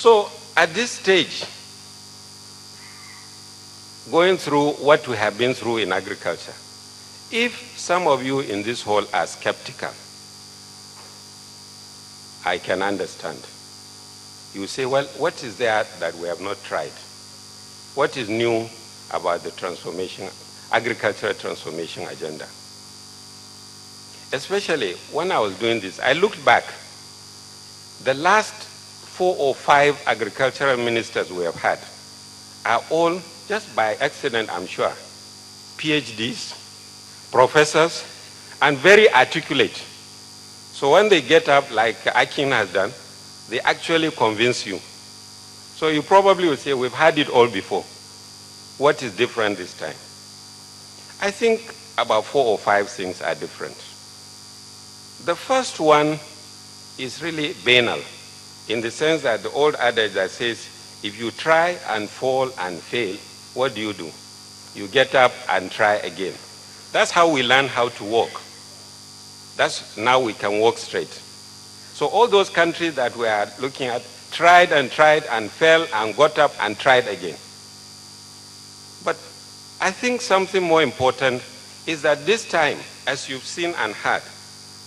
So at this stage, going through what we have been through in agriculture, if some of you in this hall are skeptical, I can understand. You say, well, what is there that we have not tried? What is new about the agricultural transformation agenda? Especially when I was doing this, I looked back. The last 4 or 5 agricultural ministers we have had are all, just by accident, I'm sure, PhDs, professors, and very articulate. So when they get up, like Akin has done, they actually convince you. So you probably will say, we've had it all before. What is different this time? I think about 4 or 5 things are different. The first one is really banal, in the sense that the old adage that says, if you try and fall and fail, what do? You get up and try again. That's how we learn how to walk. That's now we can walk straight. So all those countries that we are looking at tried and fell and got up and tried again. But I think something more important is that this time, as you've seen and heard,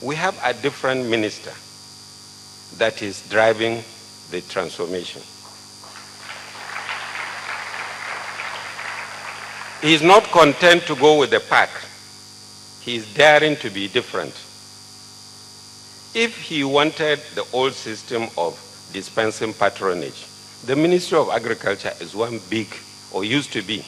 we have a different minister that is driving the transformation. He is not content to go with the pack. He is daring to be different. If he wanted the old system of dispensing patronage, the Ministry of Agriculture is one big, or used to be,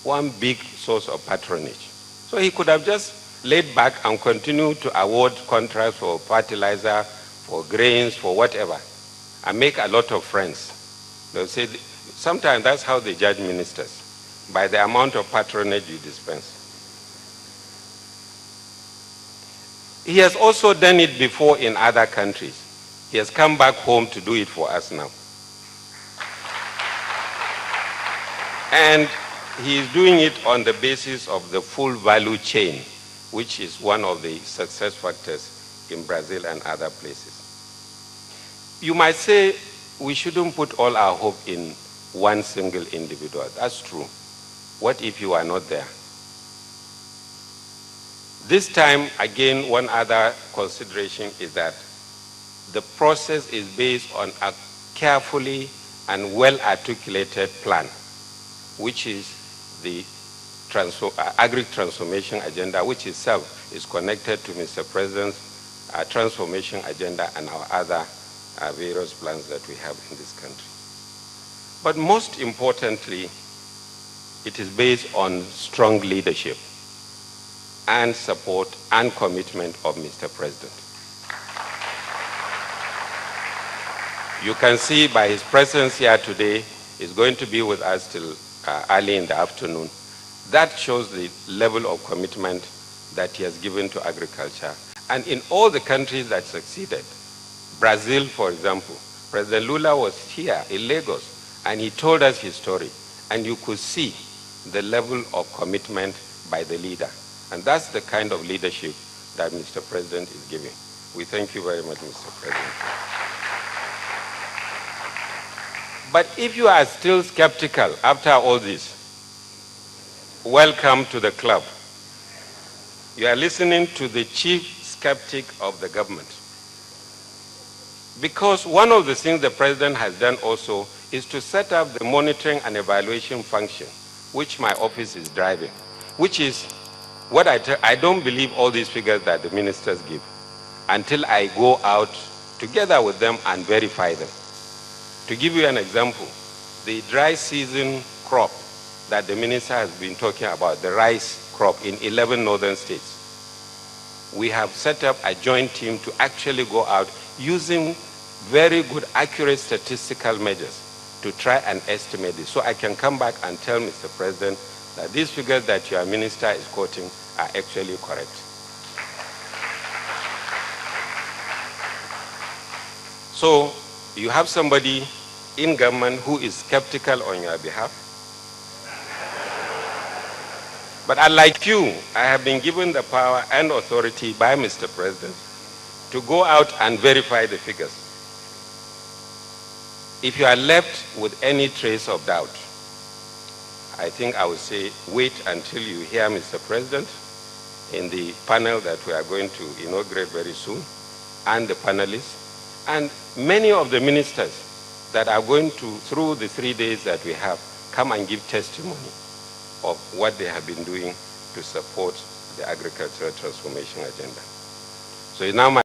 one big source of patronage. So he could have just laid back and continued to award contracts for fertilizer, for grains, for whatever, and make a lot of friends. They'll say, sometimes that's how they judge ministers, by the amount of patronage you dispense. He has also done it before in other countries. He has come back home to do it for us now. And he is doing it on the basis of the full value chain, which is one of the success factors in Brazil and other places. You might say we shouldn't put all our hope in one single individual. That's true. What if you are not there? This time, again, one other consideration is that the process is based on a carefully and well-articulated plan, which is the agri-transformation agenda, which itself is connected to Mr. President's transformation agenda and our other various plans that we have in this country. But most importantly, it is based on strong leadership and support and commitment of Mr. President. You can see by his presence here today, he's going to be with us till early in the afternoon. That shows the level of commitment that he has given to agriculture. And in all the countries that succeeded, Brazil, for example, President Lula was here in Lagos, and he told us his story. And you could see the level of commitment by the leader. And that's the kind of leadership that Mr. President is giving. We thank you very much, Mr. President. But if you are still skeptical after all this, welcome to the club. You are listening to the chief skeptic of the government. Because one of the things the President has done also is to set up the monitoring and evaluation function, which my office is driving, which is what I don't believe all these figures that the ministers give until I go out together with them and verify them. To give you an example, the dry season crop that the minister has been talking about, the rice crop in 11 northern states, we have set up a joint team to actually go out using very good, accurate statistical measures to try and estimate this. So I can come back and tell Mr. President that these figures that your minister is quoting are actually correct. So you have somebody in government who is skeptical on your behalf. But unlike you, I have been given the power and authority by Mr. President to go out and verify the figures. If you are left with any trace of doubt, I think I would say wait until you hear Mr. President in the panel that we are going to inaugurate very soon, and the panelists, and many of the ministers that are going to, through the 3 days that we have, come and give testimony of what they have been doing to support the agricultural transformation agenda. So now my